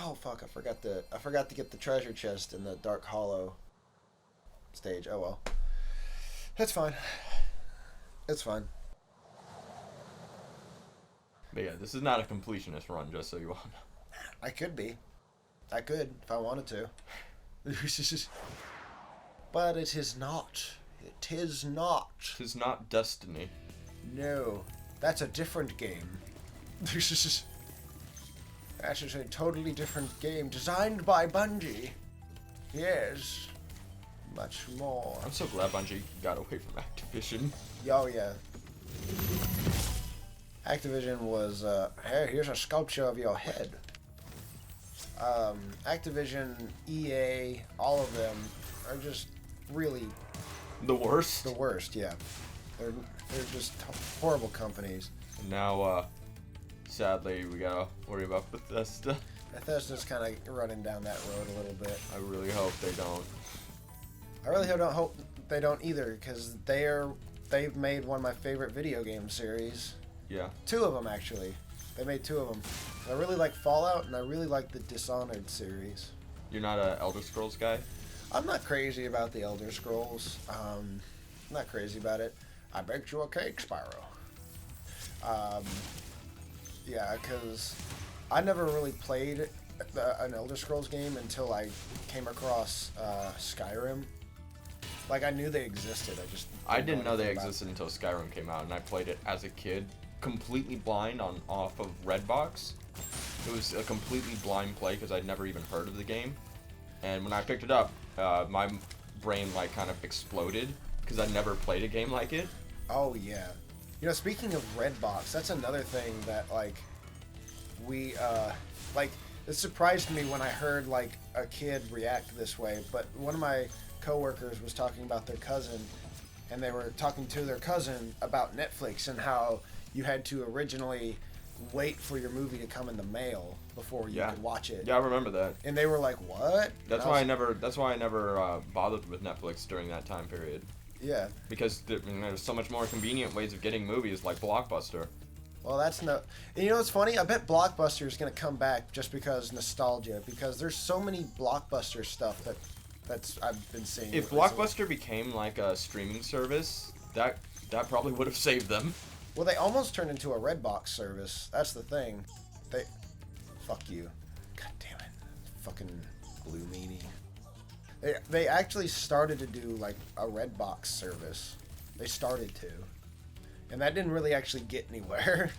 Oh fuck! I forgot to get the treasure chest in the Dark Hollow stage. Oh well, it's fine. It's fine. But yeah, this is not a completionist run, just so you all know. I could be. I could if I wanted to. But it is not. It is not. Tis not Destiny. No, that's a different game. That is a totally different game designed by Bungie. Yes. Much more. I'm so glad Bungie got away from Activision. Oh, yeah. Activision was, hey, here's a sculpture of your head. Activision, EA, all of them are just really The worst? the worst, yeah. They're just horrible companies. And now, sadly, we gotta worry about Bethesda. Bethesda's kind of running down that road a little bit. I really hope they don't. I really don't hope they don't either, because they've made one of my favorite video game series. Yeah. 2 of them, actually. They made 2 of them. I really like Fallout, and I really like the Dishonored series. You're not a Elder Scrolls guy? I'm not crazy about the Elder Scrolls. I'm not crazy about it. I baked you a cake, Spyro. Yeah, because I never really played an Elder Scrolls game until I came across Skyrim. Like, I knew they existed. I didn't know they anything about existed until Skyrim came out, and I played it as a kid, completely blind off of Redbox. It was a completely blind play because I'd never even heard of the game. And when I picked it up, my brain like kind of exploded because I'd never played a game like it. Oh yeah, you know, speaking of Redbox, that's another thing that like we like. It surprised me when I heard like a kid react this way. But one of my coworkers was talking about their cousin, and they were talking to their cousin about Netflix and how you had to originally wait for your movie to come in the mail before you could watch it. Yeah, I remember that. And they were like, "What?" That's why I never bothered with Netflix during that time period. Yeah. Because there's so much more convenient ways of getting movies like Blockbuster. Well, that's no. And you know what's funny? I bet Blockbuster is gonna come back just because nostalgia. Because there's so many Blockbuster stuff that's I've been seeing. If recently. Blockbuster became like a streaming service, that probably would have saved them. Well, they almost turned into a Redbox service. That's the thing. Fuck you. God damn it. Fucking blue meanie. They actually started to do like a Redbox service. They started to. And that didn't really actually get anywhere.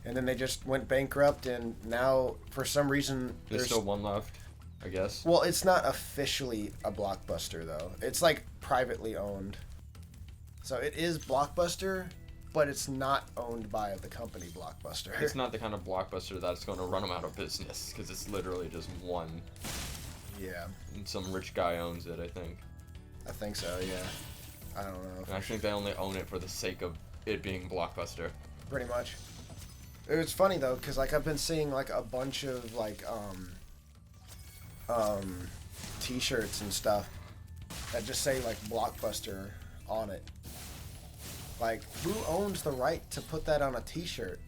And then they just went bankrupt, and now for some reason There's still one left, I guess. Well, it's not officially a Blockbuster though. It's like privately owned. So it is Blockbuster, but it's not owned by the company Blockbuster. It's not the kind of Blockbuster that's going to run them out of business, because it's literally just one. Yeah. And some rich guy owns it, I think. I think so, yeah. I don't know. And I think they only own it for the sake of it being Blockbuster. Pretty much. It was funny though, because like I've been seeing like a bunch of like t-shirts and stuff that just say like Blockbuster on it. Like, who owns the right to put that on a t-shirt?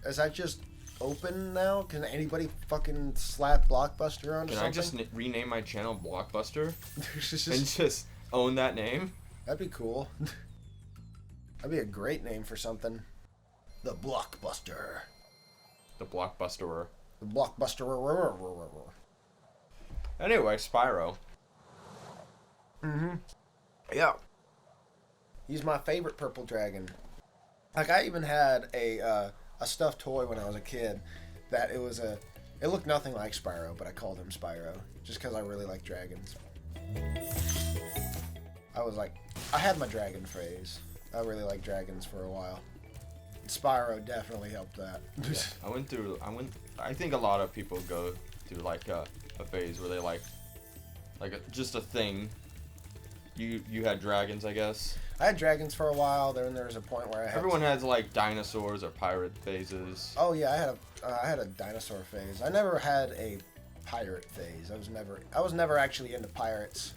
Is that just open now? Can anybody fucking slap Blockbuster on Can something? I just rename my channel Blockbuster and just own that name? That'd be cool. That'd be a great name for something. The Blockbuster. The Blockbusterer. The Blockbuster. Anyway, Spyro. Mm-hmm. Yeah. He's my favorite purple dragon. Like, I even had a stuffed toy when I was a kid that it looked nothing like Spyro, but I called him Spyro just because I really like dragons. I had my dragon phase. I really liked dragons for a while. Spyro definitely helped that. Yeah, I think a lot of people go through like a phase where they like just a thing. You had dragons, I guess. I had dragons for a while. Then there was a point where everyone has like dinosaurs or pirate phases. Oh yeah, I had a dinosaur phase. I never had a pirate phase. I was never actually into pirates.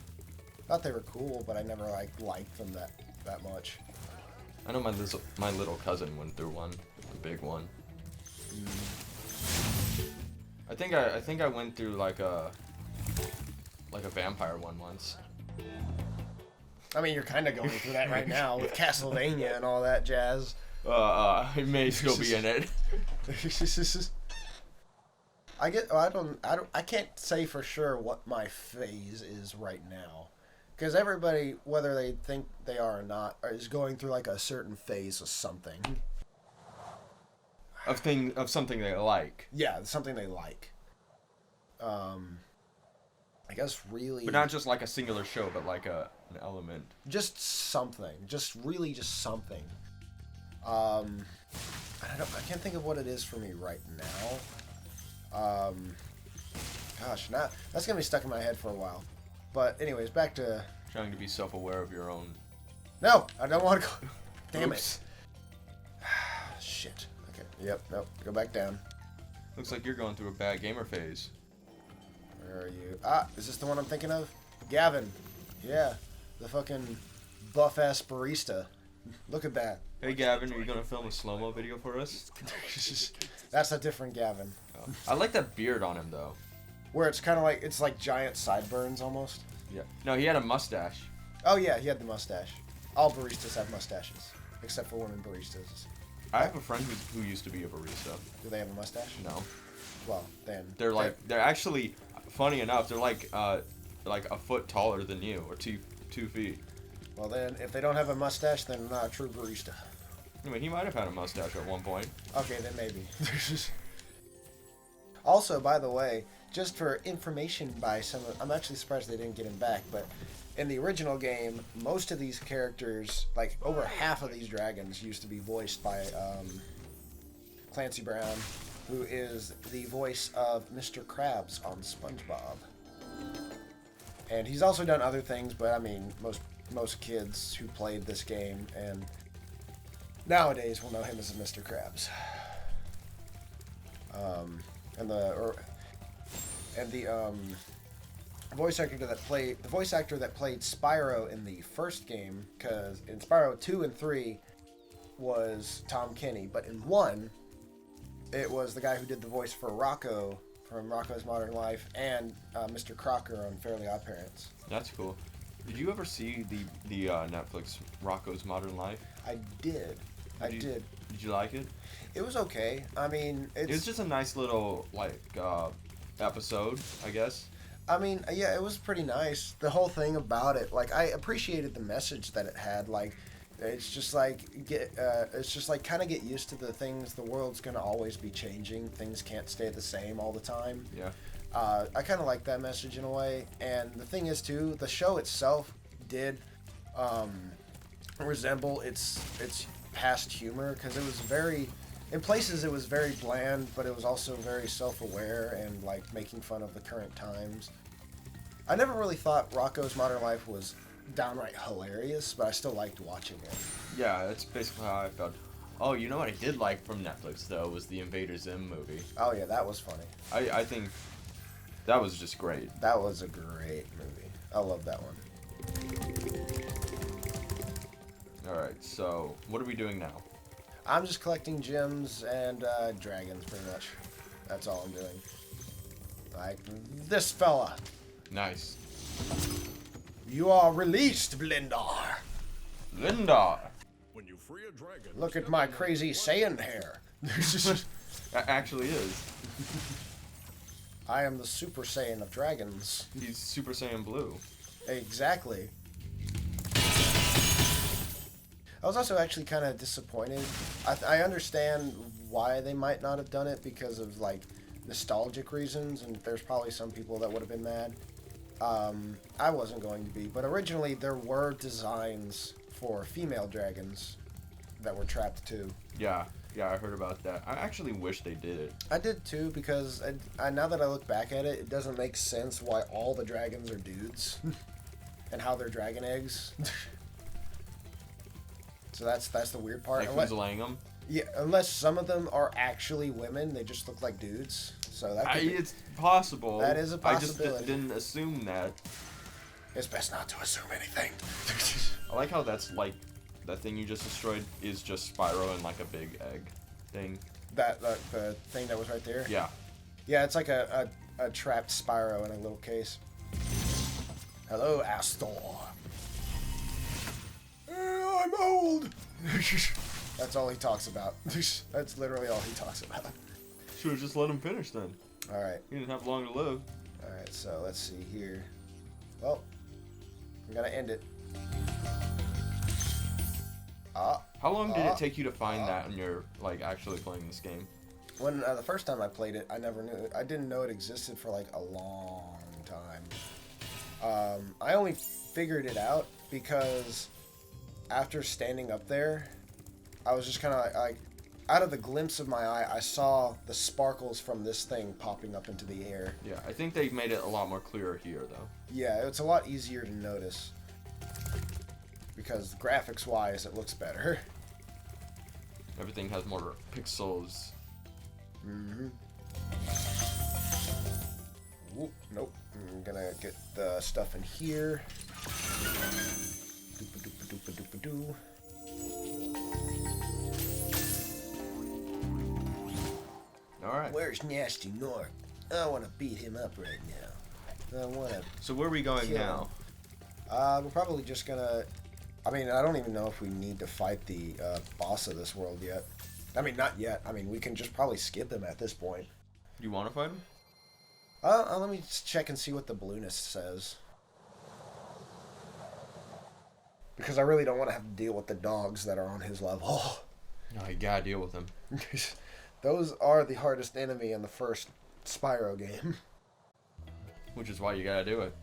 Thought they were cool, but I never liked them that much. I know my little cousin went through one, a big one. I think I went through like a vampire one once. I mean, you're kind of going through that right now with Castlevania and all that jazz. I may still be in it. I can't say for sure what my phase is right now. Because everybody, whether they think they are or not, is going through like a certain phase of something. Of something they like. Yeah, something they like. I guess really... But not just like a singular show, but like an element. Just something. Just something. I can't think of what it is for me right now. Gosh, now that's gonna be stuck in my head for a while. But anyways, back to trying to be self-aware of your own. No, I don't want to go. Damn Oops. it. Shit. Okay. Yep. Nope. Go back down. Looks like you're going through a bad gamer phase. Where are you? Ah, is this the one I'm thinking of? Gavin. Yeah, the fucking buff-ass barista. Look at that. Hey Gavin, are you gonna film a slow-mo video for us? That's a different Gavin. Oh. I like that beard on him though. Where it's kind of like, it's like giant sideburns almost. Yeah. No, he had a mustache. Oh yeah, he had the mustache. All baristas have mustaches, except for women baristas. I have a friend who used to be a barista. Do they have a mustache? No. Well, then. They're actually, funny enough, they're like a foot taller than you, or 2 feet. Well then, if they don't have a mustache, then they're not a true barista. I mean, he might have had a mustache at one point. Okay, then maybe. Also, by the way, just for information by I'm actually surprised they didn't get him back, but in the original game, most of these characters, like over half of these dragons, used to be voiced by Clancy Brown, who is the voice of Mr. Krabs on SpongeBob. And he's also done other things, but I mean, most kids who played this game and nowadays will know him as Mr. Krabs. And the voice actor that played Spyro in the first game, because in Spyro 2 and 3 was Tom Kenny, but in 1 it was the guy who did the voice for Rocco from Rocco's Modern Life and Mr. Crocker on Fairly Odd Parents. That's cool. Did you ever see the Netflix Rocco's Modern Life? I did. Did you like it? It was okay. I mean, it was just a nice little episode, I guess. I mean, yeah, it was pretty nice. The whole thing about it, like, I appreciated the message that it had. Like, it's just like kind of get used to the things. The world's gonna always be changing. Things can't stay the same all the time. Yeah. I kind of like that message in a way. And the thing is too, the show itself did resemble its past humor, because it was in places it was very bland, but it was also very self-aware and like making fun of the current times. I never really thought Rocco's Modern Life was downright hilarious, but I still liked watching it. Yeah, that's basically how I felt. Oh, you know what I did like from Netflix though was the Invader Zim movie. Oh yeah, that was funny. I think that was just great. That was a great movie. I love that one. Alright, so what are we doing now? I'm just collecting gems and dragons, pretty much. That's all I'm doing. Like this fella. Nice. You are released, Blindar. Linda! When you free a dragon, Look at my crazy Saiyan hair. That actually is. I am the Super Saiyan of dragons. He's Super Saiyan Blue. Exactly. I was also actually kind of disappointed. I understand why they might not have done it because of like nostalgic reasons, and there's probably some people that would have been mad. I wasn't going to be, but originally there were designs for female dragons that were trapped too. Yeah, I heard about that. I actually wish they did it. I did too, because now that I look back at it, it doesn't make sense why all the dragons are dudes and how they're dragon eggs. So that's the weird part. Like who's laying them? Yeah, unless some of them are actually women, they just look like dudes. So that it's possible. That is a possibility. I just didn't assume that. It's best not to assume anything. I like how that's like that thing you just destroyed is just Spyro and like a big egg thing. The thing that was right there. Yeah. Yeah, it's like a trapped Spyro in a little case. Hello, Astor. I'm old. That's all he talks about. That's literally all he talks about. Should have just let him finish then. All right. He didn't have long to live. All right. So let's see here. Well, we gotta end it. How long did it take you to find that when you're like actually playing this game? When the first time I played it, I never knew it. I didn't know it existed for like a long time. I only figured it out because after standing up there, I was just kind of like, out of the glimpse of my eye, I saw the sparkles from this thing popping up into the air. Yeah, I think they've made it a lot more clearer here, though. Yeah, it's a lot easier to notice because graphics-wise, it looks better. Everything has more pixels. Mm-hmm. Whoop, nope. I'm gonna get the stuff in here. Doopa-doopa-doopa-doopa-doo. Alright. Where's Nasty North? I want to beat him up right now. I want to. So where are we going now? We're probably just gonna. I mean, I don't even know if we need to fight the boss of this world yet. I mean, not yet. I mean, we can just probably skip him at this point. You want to fight him? Let me just check and see what the balloonist says. Because I really don't want to have to deal with the dogs that are on his level. No, you gotta deal with him. Those are the hardest enemy in the first Spyro game. Which is why you gotta do it.